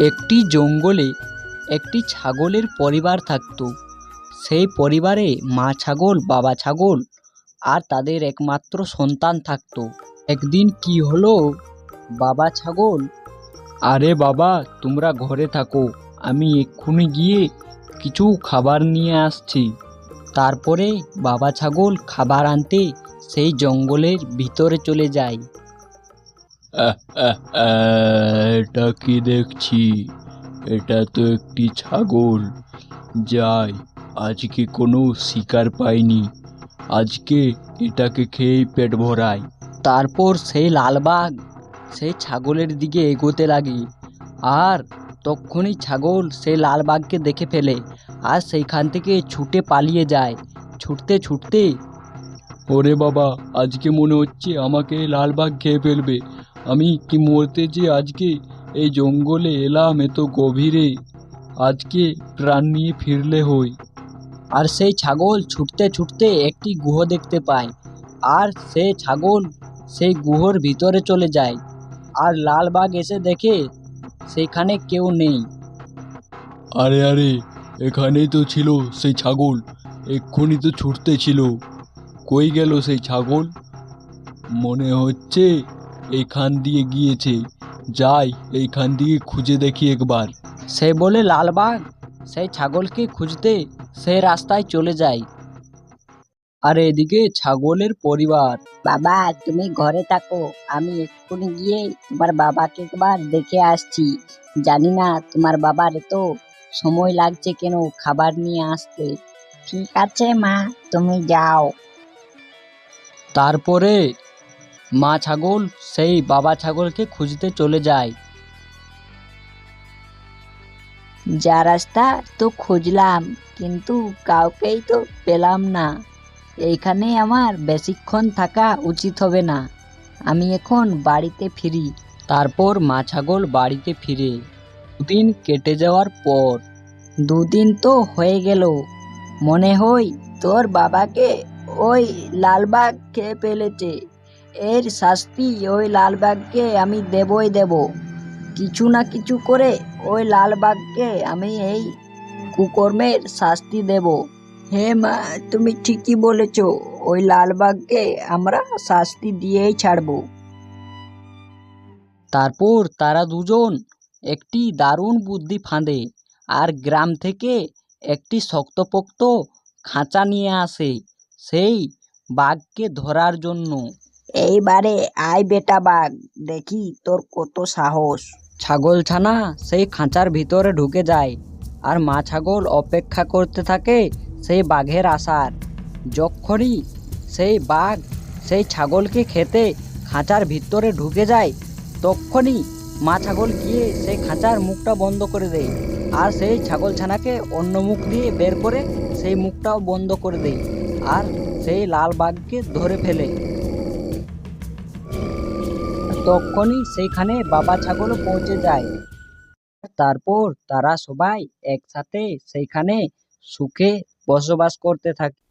একটি জঙ্গলে একটি ছাগলের পরিবার থাকত। সেই পরিবারে মা ছাগল, বাবা ছাগল আর তাদের একমাত্র সন্তান থাকত। একদিন কি হলো, বাবা ছাগল, আরে বাবা তোমরা ঘরে থাকো, আমি এক্ষুনি গিয়ে কিছু খাবার নিয়ে আসছি। তারপরে বাবা ছাগল খাবার আনতে সেই জঙ্গলের ভিতরে চলে যায়। এটা কি দেখছি, এটা তো একটি ছাগল। যাই, আজকে কোনো শিকার পাইনি, আজকে এটাকে খেয়েই পেট ভরাই। তারপর সেই লালবাঘ সেই ছাগলের দিকে এগোতে লাগে, আর তখনই ছাগল সেই লালবাঘকে দেখে ফেলে আর সেইখান থেকে ছুটে পালিয়ে যায়। ছুটতে ছুটতে, ওরে বাবা, আজকে মনে হচ্ছে আমাকে লালবাঘ খেয়ে ফেলবে। আমি কি মরতে যে আজকে এই জঙ্গলে এলাম এত গভীরে, আজকে প্রাণ নিয়ে ফিরলে হই। আর সেই ছাগল ছুটতে ছুটতে একটি গুহ দেখতে পায়, আর সেই ছাগল সেই গুহর ভিতরে চলে যায়। আর লালবাঘ এসে দেখে সেখানে কেউ নেই। আরে আরে, এখানেই তো ছিল সেই ছাগল, এক্ষুনি তো ছুটতে ছিল, কই গেল সেই ছাগল? মনে হচ্ছে এইখান দিয়ে গিয়েছে, যাই এইখান দিয়ে খুঁজে দেখি একবার। সে বলে লালবাঘ সেই ছাগলকে খুঁজতে সেই রাস্তায় চলে যায়। আর এদিকে ছাগলের পরিবার, বাবা তুমি ঘরে থাকো, আমি এক্ষুনি গিয়ে তোমার বাবাকে একবার দেখে আসছি। জানি না তোমার বাবার এত সময় লাগছে কেন খাবার নিয়ে আসতে। ঠিক আছে মা, তুমি যাও। তারপরে মা ছাগল সেই বাবা ছাগলকে খুঁজতে চলে যায়। যা রাস্তা তো খুঁজলাম, কিন্তু কাউকেই তো পেলাম না। এইখানে আমার বেশিক্ষণ থাকা উচিত হবে না, আমি এখন বাড়িতে ফিরি। তারপর মা ছাগল বাড়িতে ফিরে। দুদিন কেটে যাওয়ার পর, দুদিন তো হয়ে গেল, মনে হয় তোর বাবাকে ওই লালবাঘ খেয়ে ফেলেছে। এর শাস্তি ওই লালবাঘকে আমি দেবই দেব। কিছু না কিছু করে ওই লালবাঘকে আমি এই কুকর্মের শাস্তি দেব। হে মা, তুমি ঠিকই বলেছ, ওই লালবাঘকে আমরা শাস্তি দিয়েই ছাড়বো। তারপর তারা দুজন একটি দারুণ বুদ্ধি ফাঁদে আর গ্রাম থেকে একটি শক্তপোক্ত খাঁচা নিয়ে আসে সেই বাঘকে ধরার জন্য। এইবারে আয় বেটা বাঘ, দেখি তোর কত সাহস। ছাগলছানা সেই খাঁচার ভিতরে ঢুকে যায়, আর মা ছাগল অপেক্ষা করতে থাকে সেই বাঘের আসার। যখনই সেই বাঘ সেই ছাগলকে খেতে খাঁচার ভিতরে ঢুকে যায়, তখনই মা ছাগল গিয়ে সেই খাঁচার মুখটা বন্ধ করে দেয়, আর সেই ছাগলছানাকে অন্য মুখ দিয়ে বের করে সেই মুখটাও বন্ধ করে দেয়, আর সেই লাল বাঘকে ধরে ফেলে। তখনই সেইখানে বাবা ছাগলও পৌঁছে যায়। তারপর তারা সবাই একসাথে সেইখানে সুখে বসবাস করতে থাকে।